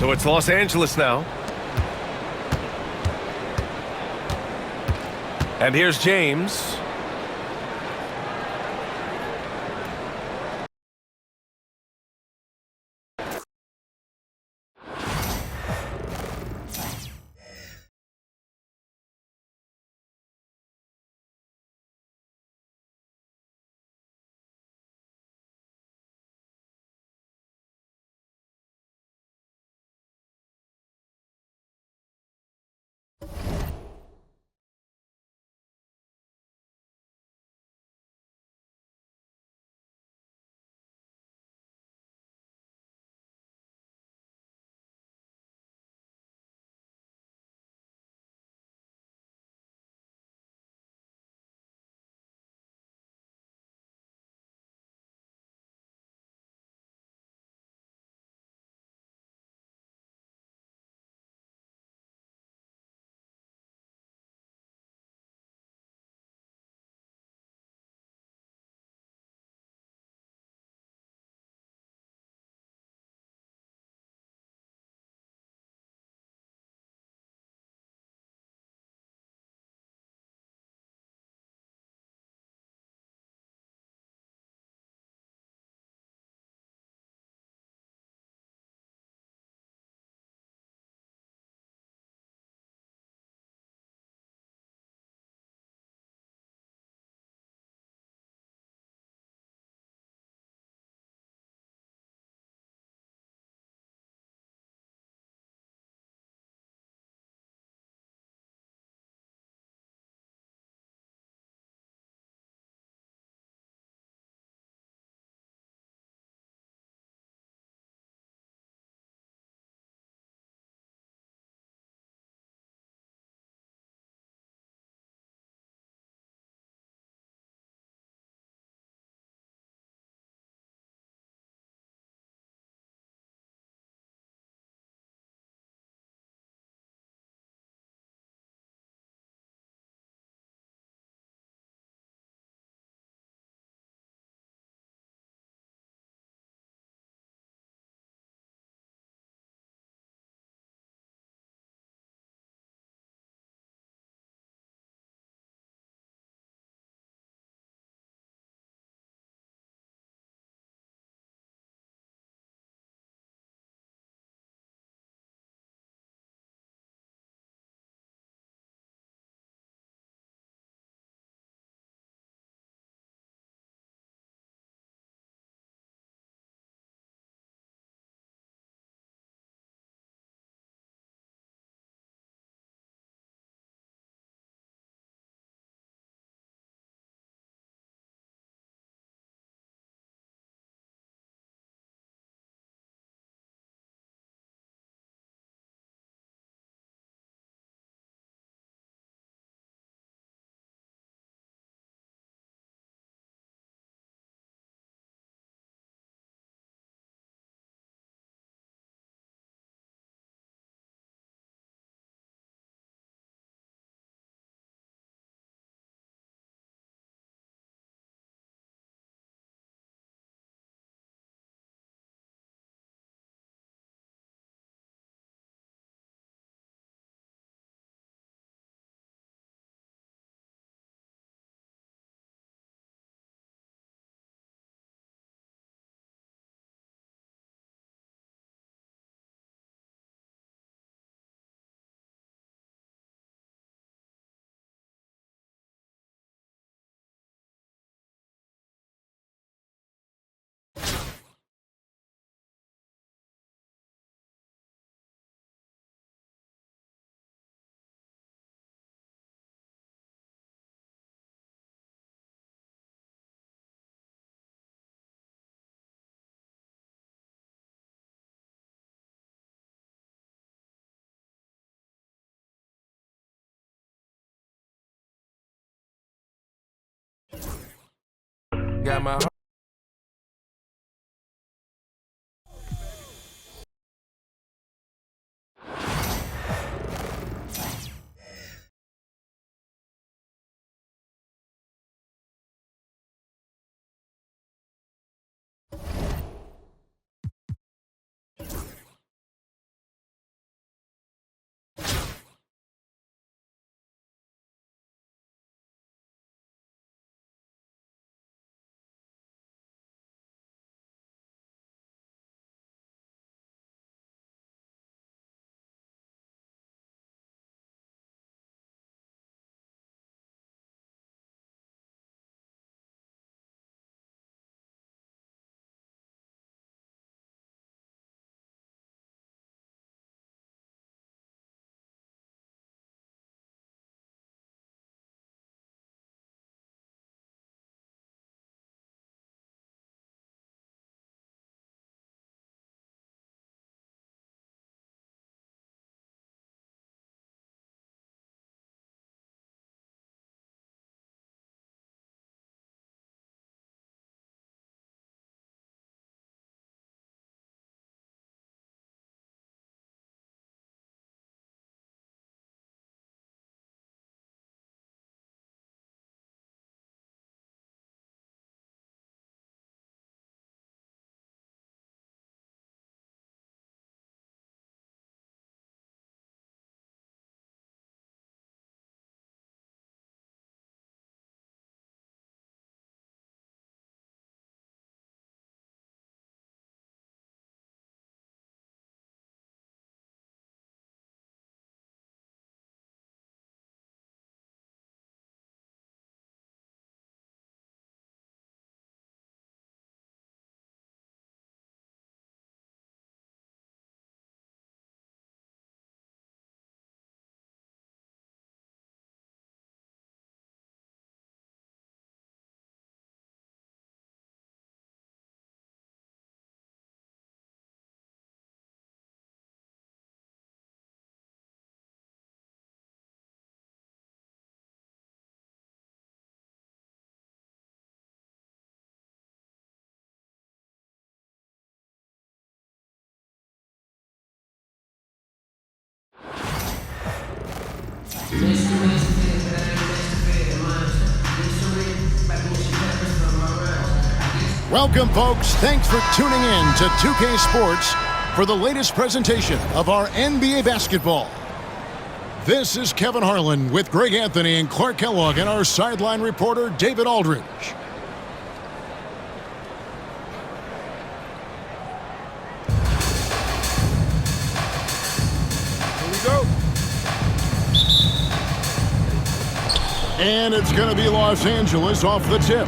So it's Los Angeles now. And here's James. Got my Welcome, folks. Thanks for tuning in to 2K Sports for the latest presentation of our NBA basketball. This is Kevin Harlan with Greg Anthony and Clark Kellogg and our sideline reporter, David Aldridge. Here we go. And it's going to be Los Angeles off the tip.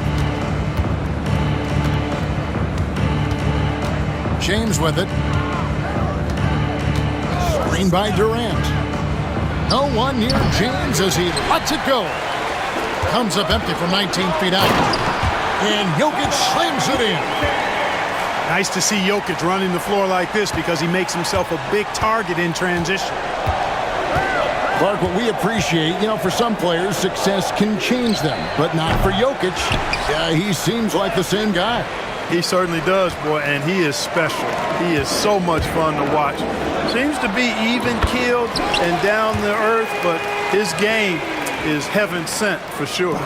James with it. Screen by Durant. No one near James as he lets it go. Comes up empty from 19 feet out. And Jokic slams it in. Nice to see Jokic running the floor like this because he makes himself a big target in transition. Clark, what we appreciate, for some players, success can change them, but not for Jokic. He seems like the same guy. He certainly does, boy, and he is special. He is so much fun to watch. Seems to be even-keeled and down to earth, but his game is heaven sent for sure.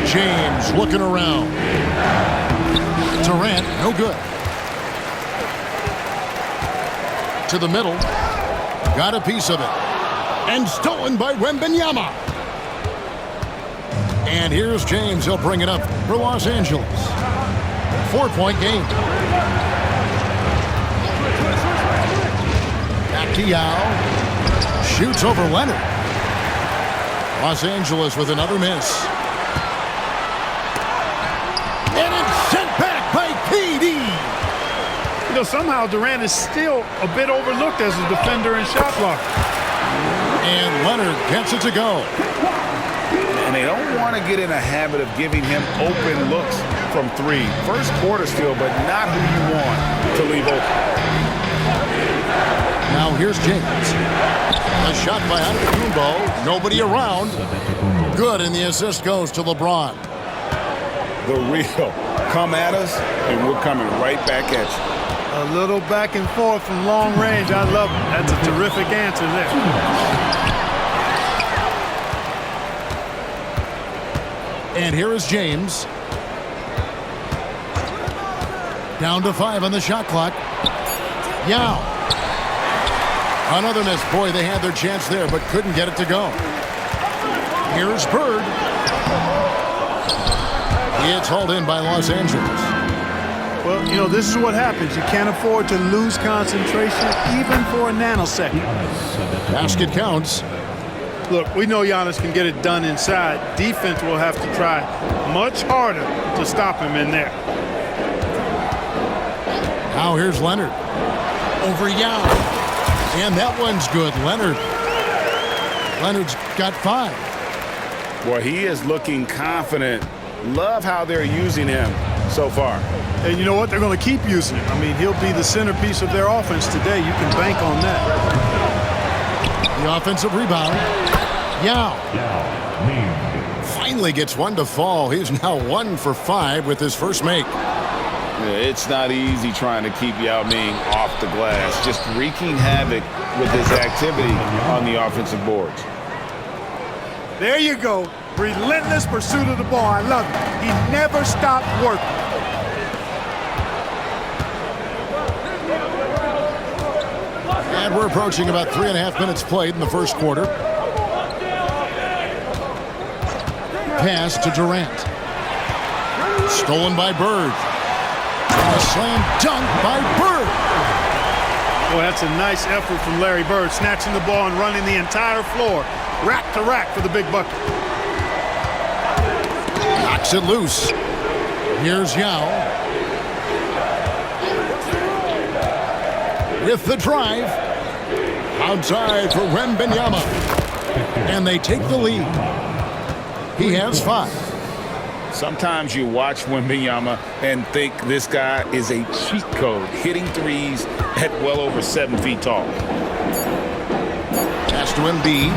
James looking around. Durant, no good. To the middle. Got a piece of it. And stolen by Wembanyama. And here's James. He'll bring it up for Los Angeles. 4-point game. Back to Yao. Shoots over Leonard. Los Angeles with another miss. And it's sent back by KD. Somehow Durant is still a bit overlooked as a defender and shot blocker. And Leonard gets it to go. And they don't want to get in a habit of giving him open looks from three. First quarter still, but not who you want to leave open. Now here's James. A shot by Antetokounmpo. Nobody around. Good, and the assist goes to LeBron. The real. Come at us, and we're coming right back at you. A little back and forth from long range. I love it. That's a terrific answer there. And here is James. Down to 5 on the shot clock. Yao. Another miss. Boy, they had their chance there, but couldn't get it to go. Here's Bird. It's hauled in by Los Angeles. Well, this is what happens. You can't afford to lose concentration even for a nanosecond. Basket counts. Look, we know Giannis can get it done inside. Defense will have to try much harder to stop him in there. Now here's Leonard. Over Yao. And that one's good. Leonard's got 5. Boy, he is looking confident. Love how they're using him so far. And you know what? They're going to keep using him. I mean, he'll be the centerpiece of their offense today. You can bank on that. The offensive rebound. Yao. Finally gets one to fall. He's now 1 for 5 with his first make. It's not easy trying to keep Yao Ming off the glass. Just wreaking havoc with his activity on the offensive boards. There you go. Relentless pursuit of the ball. I love it. He never stopped working. And we're approaching about 3.5 minutes played in the first quarter. Pass to Durant. Stolen by Bird. And a slam dunk by Bird. Boy, that's a nice effort from Larry Bird, snatching the ball and running the entire floor, rack to rack for the big bucket. Knocks it loose. Here's Yao. With the drive. Outside for Wembanyama. And they take the lead. He has 5. Sometimes you watch Wembanyama and think this guy is a cheat code, hitting threes at well over 7 feet tall. Pass to Embiid.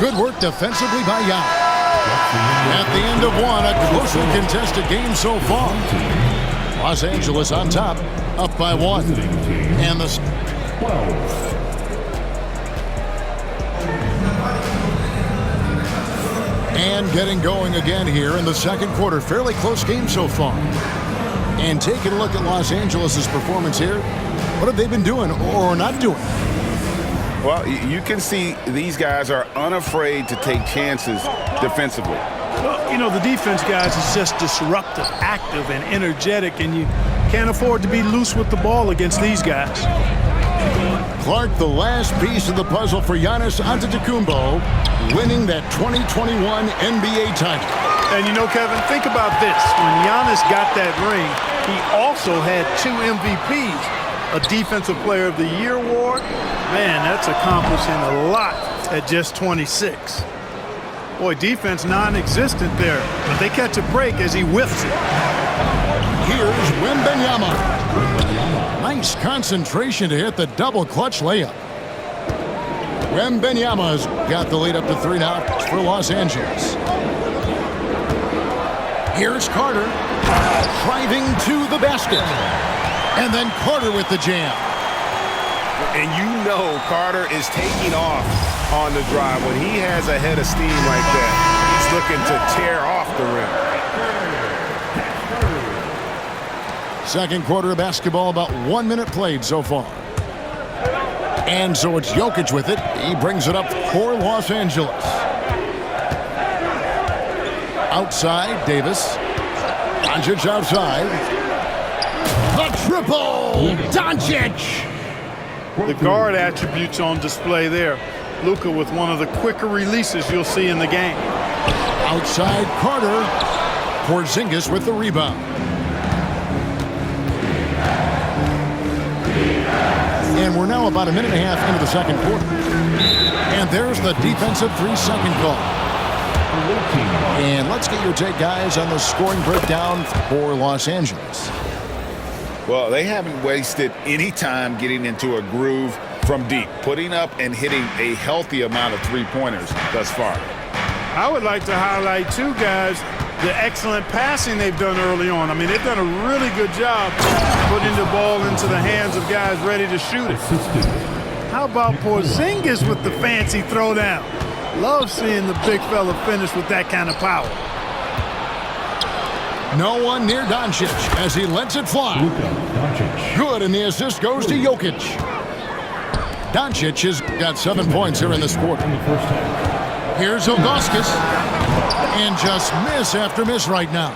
Good work defensively by Yao. At the end of one, a closely contested game so far. Los Angeles on top, up by 1. And the 12. And getting going again here in the second quarter. Fairly close game so far. And taking a look at Los Angeles' performance here. What have they been doing or not doing? Well, you can see these guys are unafraid to take chances defensively. Well, you know, the defense, guys, is just disruptive, active, and energetic, and you can't afford to be loose with the ball against these guys. Clark, the last piece of the puzzle for Giannis Antetokounmpo, winning that 2021 NBA title. And you know, Kevin, think about this. When Giannis got that ring, he also had 2 MVPs, a Defensive Player of the Year award. Man, that's accomplishing a lot at just 26. Boy, defense non-existent there, but they catch a break as he whiffs it. Here's Wembanyama. Nice concentration to hit the double clutch layup. Wembanyama's got the lead up to 3 now for Los Angeles. Here's Carter, driving to the basket. And then Carter with the jam. And you know Carter is taking off on the drive. When he has a head of steam like that, he's looking to tear off the rim. Second quarter of basketball, about 1 minute played so far. And so it's Jokic with it. He brings it up for Los Angeles. Outside, Davis. Doncic outside. The triple! Doncic! The guard attributes on display there. Luka with one of the quicker releases you'll see in the game. Outside, Carter. Porzingis with the rebound. And we're now about 1.5 minutes into the second quarter. And there's the defensive 3-second call. And let's get your take, guys, on the scoring breakdown for Los Angeles. Well, they haven't wasted any time getting into a groove from deep, putting up and hitting a healthy amount of three-pointers thus far. I would like to highlight, too, guys, the excellent passing they've done early on. I mean, they've done a really good job putting the ball into the hands of guys ready to shoot it. How about Porzingis with the fancy throwdown? Love seeing the big fella finish with that kind of power. No one near Doncic as he lets it fly. Good, and the assist goes to Jokic. Doncic has got 7 points here in this quarter. Here's Ilgauskas. And just miss after miss right now.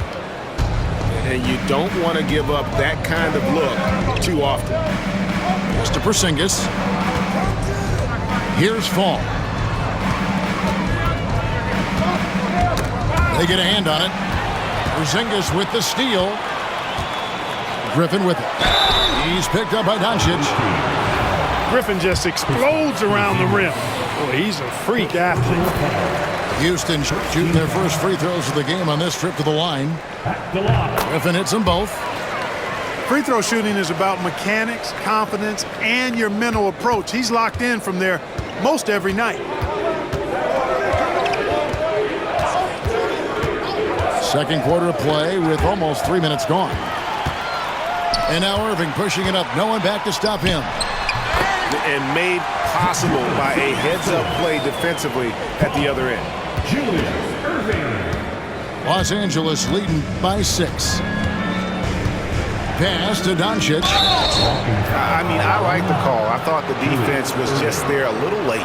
And you don't want to give up that kind of look too often. Here's to Porzingis. Here's Fall. They get a hand on it. Porzingis with the steal. Griffin with it. He's picked up by Doncic. Griffin just explodes around the rim. Boy, he's a freak athlete. Houston shooting their first free throws of the game on this trip to the line. Griffin hits them both. Free throw shooting is about mechanics, confidence, and your mental approach. He's locked in from there most every night. Second quarter of play with almost 3 minutes gone. And now Irving pushing it up. No one back to stop him. And made possible by a heads-up play defensively at the other end. Julius Irving. Los Angeles leading by 6. Pass to Doncic. I mean, I like the call. I thought the defense was just there a little late.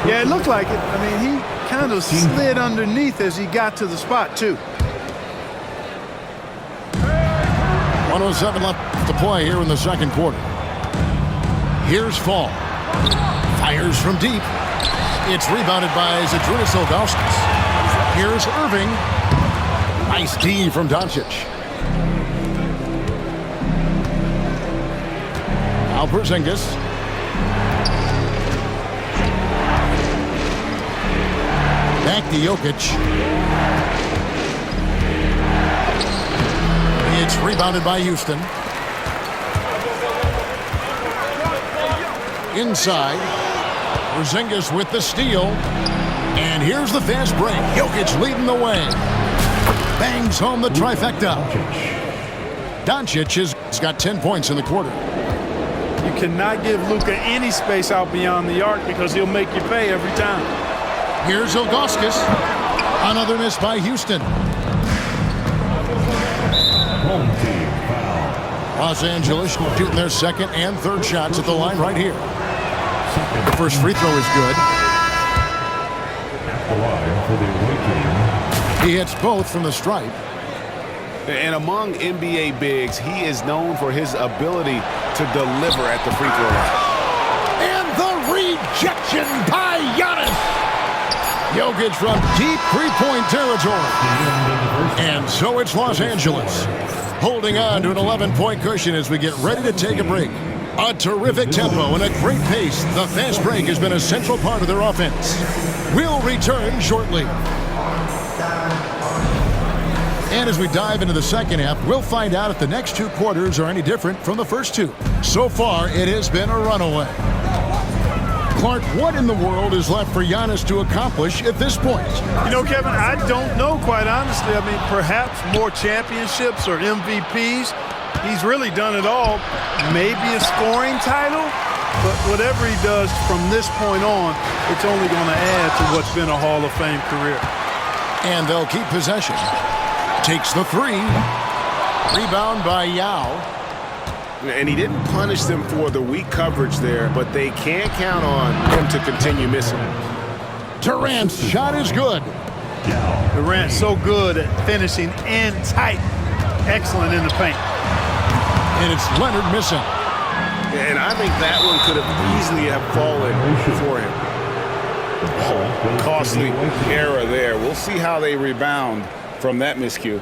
Yeah, it looked like it. I mean, he kind of slid underneath as he got to the spot, too. 1:07 left to play here in the second quarter. Here's Fall. Fires from deep. It's rebounded by Zydrunas Ilgauskas. Here's Irving. Nice D from Doncic. Now Porzingis. Back to Jokic. It's rebounded by Houston. Inside. Porzingis with the steal. And here's the fast break. Jokic leading the way. Bangs home the trifecta. Doncic has got 10 points in the quarter. You cannot give Luka any space out beyond the arc because he'll make you pay every time. Here's Ilgauskas. Another miss by Houston. Home team foul. Los Angeles shooting their second and third shots at the line right here. The first free throw is good. At the line for the away team. He hits both from the stripe. And among NBA bigs, he is known for his ability to deliver at the free throw line. And the rejection by Giannis. Jokic from deep three-point territory. And so it's Los Angeles, holding on to an 11-point cushion as we get ready to take a break. A terrific tempo and a great pace. The fast break has been a central part of their offense. We'll return shortly. And as we dive into the second half, we'll find out if the next two quarters are any different from the first two. So far, it has been a runaway. Clark, what in the world is left for Giannis to accomplish at this point? You know, Kevin, I don't know, quite honestly. I mean, perhaps more championships or MVPs. He's really done it all. Maybe a scoring title, but whatever he does from this point on, it's only going to add to what's been a Hall of Fame career. And they'll keep possession. Takes the three. Rebound by Yao. And he didn't punish them for the weak coverage there, but they can't count on him to continue missing. Durant's shot is good. Durant's so good at finishing in tight. Excellent in the paint. And it's Leonard missing. And I think that one could have easily have fallen for him. Costly error there. We'll see how they rebound from that miscue.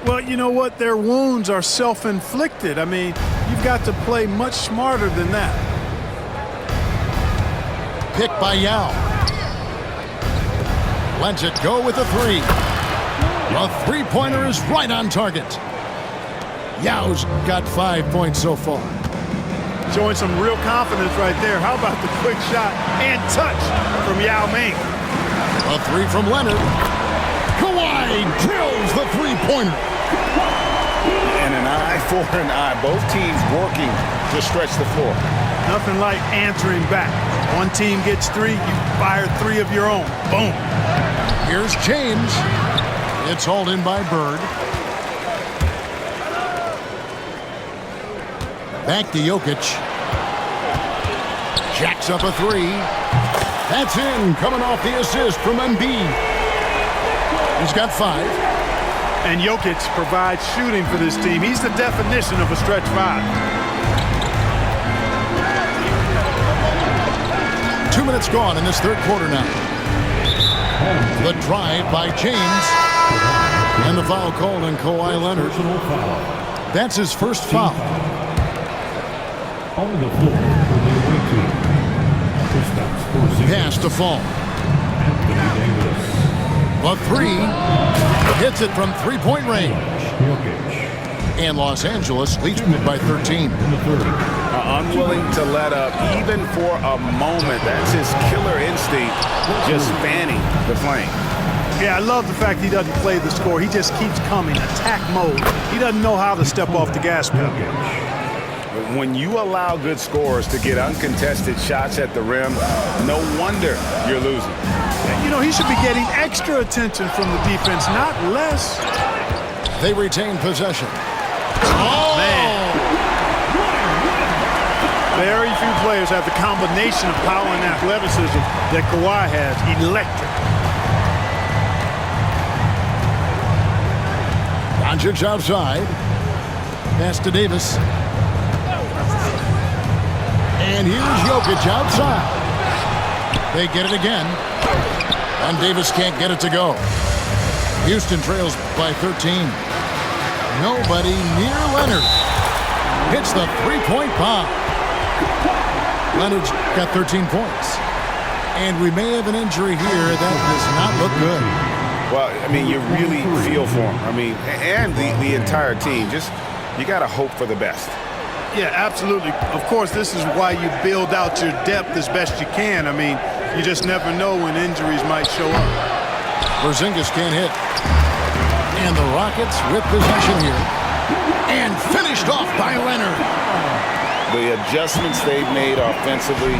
Well, you know what? Their wounds are self-inflicted. I mean, you've got to play much smarter than that. Pick by Yao. Lets it go with a three. A three-pointer is right on target. Yao's got 5 points so far. Showing some real confidence right there. How about the quick shot and touch from Yao Ming? A three from Leonard. Kawhi drills the three-pointer. And an eye for an eye. Both teams working to stretch the floor. Nothing like answering back. One team gets three, you fire three of your own. Boom. Here's James. It's hauled in by Bird. Back to Jokic. Jacks up a three. That's in, coming off the assist from Embiid. He's got 5. And Jokic provides shooting for this team. He's the definition of a stretch 5. 2 minutes gone in this third quarter now. The drive by James. And the foul called on Kawhi Leonard. That's his first foul. On the floor for the away team. Kristaps Porzingis. Pass to fall. Anthony Davis. A three. Hits it from three-point range. Jokic. And Los Angeles leads by 13. In the third. Unwilling to let up even for a moment. That's his killer instinct, just fanning the flame. Yeah, I love the fact he doesn't play the score. He just keeps coming, attack mode. He doesn't know how to step off the gas pedal. When you allow good scorers to get uncontested shots at the rim, no wonder you're losing. You know, he should be getting extra attention from the defense, not less. They retain possession. Oh, man. Very few players have the combination of power and athleticism that Kawhi has. Electric. Doncic outside. Pass to Davis. And here's Jokic outside. They get it again. And Davis can't get it to go. Houston trails by 13. Nobody near Leonard. Hits the three-point bomb. Leonard's got 13 points. And we may have an injury here that does not look good. Well, I mean, you really feel for him. I mean, and the entire team. Just, you got to hope for the best. Yeah, absolutely. Of course, this is why you build out your depth as best you can. I mean, you just never know when injuries might show up. Porzingis can't hit. And the Rockets with possession here. And finish by Leonard. The adjustments they've made offensively,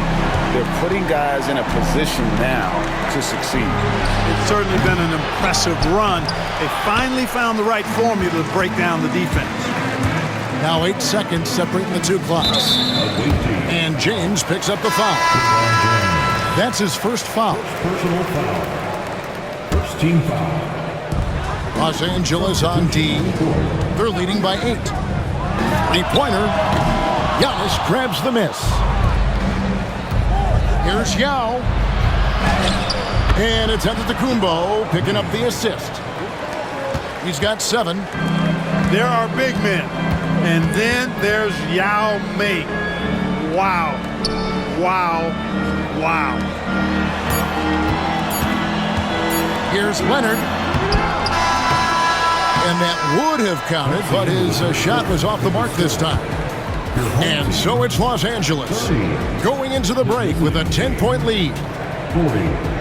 they're putting guys in a position now to succeed. It's certainly been an impressive run. They finally found the right formula to break down the defense. Now 8 seconds separating the two clocks. And James picks up the foul. That's his first foul. Personal foul. First team foul. Los Angeles on D. They're leading by 8. Three-pointer. Giannis grabs the miss. Here's Yao. And it's Antetokounmpo picking up the assist. He's got 7. There are big men. And then there's Yao Ming. Wow. Wow. Wow. Here's Leonard. And that would have counted, but his shot was off the mark this time. And so it's Los Angeles going into the break with a 10-point lead. 40.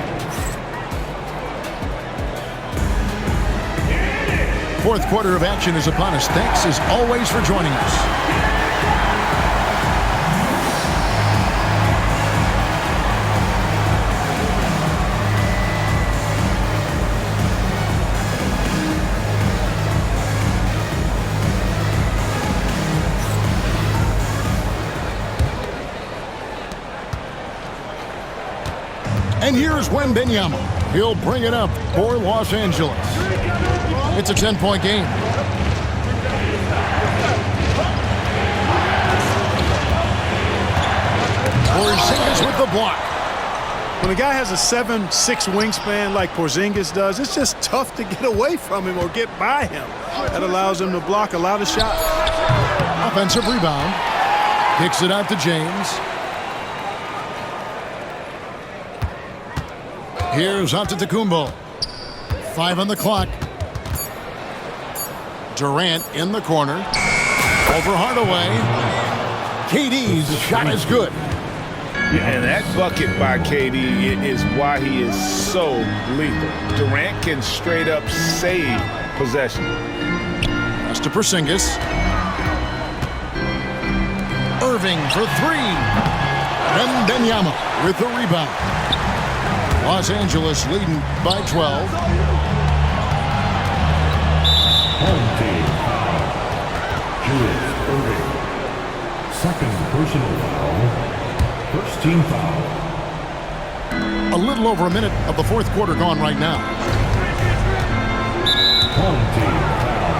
Fourth quarter of action is upon us. Thanks as always for joining us. And here's Wembanyama. He'll bring it up for Los Angeles. It's a 10-point game. Porzingis with the block. When a guy has a 7'6" wingspan like Porzingis does, it's just tough to get away from him or get by him. That allows him to block a lot of shots. Offensive rebound. Kicks it out to James. Here's Antetokounmpo. 5 on the clock. Durant in the corner. Over Hardaway. KD's shot is good. Yeah, and that bucket by KD is why he is so lethal. Durant can straight up save possession. Pass to Porzingis. Irving for 3. Wembanyama with the rebound. Los Angeles leading by 12. Home team foul. Julius Irving. Second personal foul. First team foul. A little over a minute of the fourth quarter gone right now. Home team foul.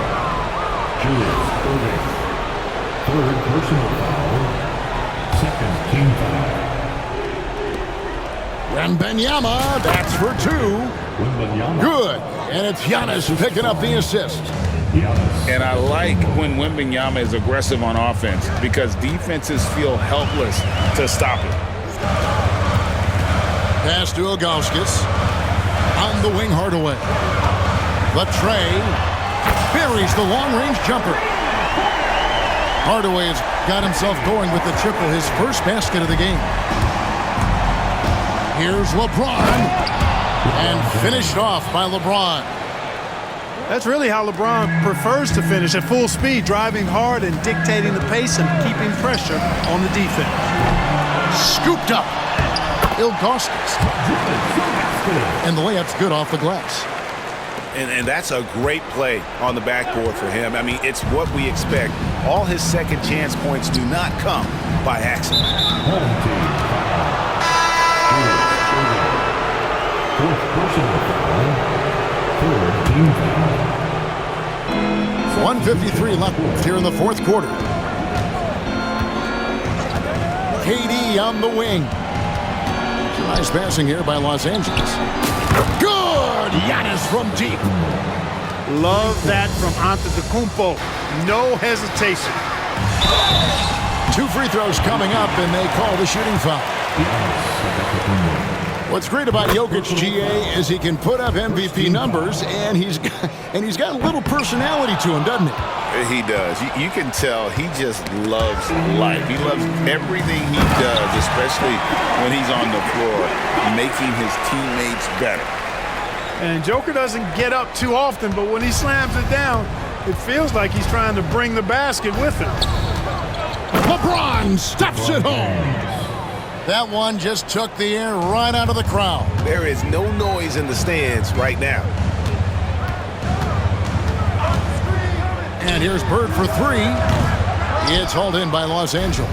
Julius Irving. Third personal foul. Second team foul. Wembanyama, that's for 2. Wembanyama. Good. And it's Giannis picking up the assist. Giannis. And I like when Wembanyama is aggressive on offense because defenses feel helpless to stop it. Pass to Ilgauskas. On the wing, Hardaway. Latrey buries the long-range jumper. Hardaway has got himself going with the triple, his first basket of the game. Here's LeBron. And finished off by LeBron. That's really how LeBron prefers to finish, at full speed, driving hard and dictating the pace and keeping pressure on the defense. Scooped up. Ilgauskas. And the layup's good off the glass. And that's a great play on the backboard for him. I mean, it's what we expect. All his second chance points do not come by accident. Home team foul. Fourth personal foul. Third team foul. 1:53 left here in the fourth quarter. KD on the wing. Nice passing here by Los Angeles. Good! Giannis from deep. Love that from Antetokounmpo. No hesitation. 2 free throws coming up, and they call the shooting foul. What's great about Jokic, GA, is he can put up MVP numbers, and he's got a little personality to him, doesn't he? He does. You can tell he just loves life. He loves everything he does, especially when he's on the floor, making his teammates better. And Joker doesn't get up too often, but when he slams it down, it feels like he's trying to bring the basket with him. LeBron stuffs it home. That one just took the air right out of the crowd. There is no noise in the stands right now. And here's Bird for three. It's hauled in by Los Angeles.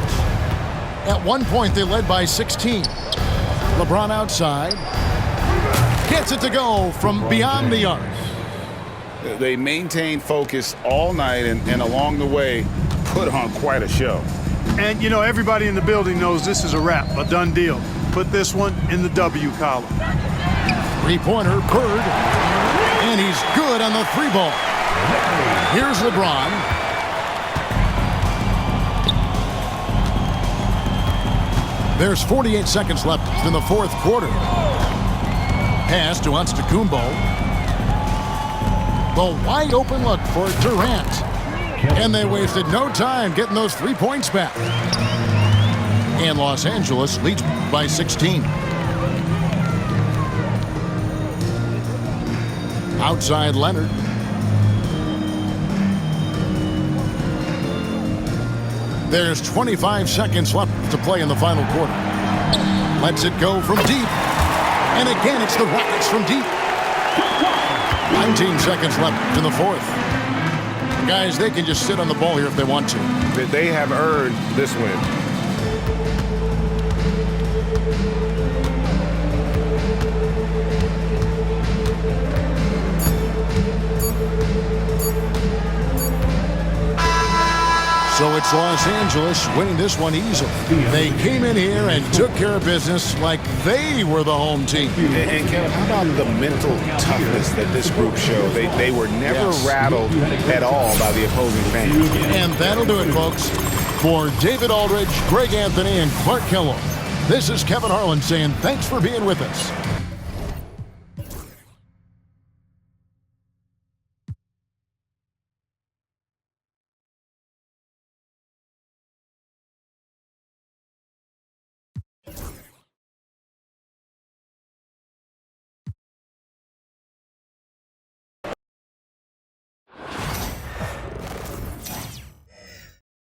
At one point, they led by 16. LeBron outside. Gets it to go from beyond the arc. They maintained focus all night and along the way put on quite a show. And, you know, everybody in the building knows this is a wrap, a done deal. Put this one in the W column. Three-pointer, Bird. And he's good on the three ball. Here's LeBron. There's 48 seconds left in the fourth quarter. Pass to Antetokounmpo. The wide open look for Durant. And they wasted no time getting those 3 points back. And Los Angeles leads by 16. Outside Leonard. There's 25 seconds left to play in the final quarter. Lets it go from deep. And again, it's the Rockets from deep. 19 seconds left in the fourth. Guys, they can just sit on the ball here if they want to. They have earned this win. So it's Los Angeles winning this one easily. They came in here and took care of business like they were the home team. And Kevin, how about the mental toughness that this group showed? They were never rattled at all by the opposing fans. And that'll do it, folks. For David Aldridge, Greg Anthony, and Clark Kellogg, this is Kevin Harlan saying thanks for being with us.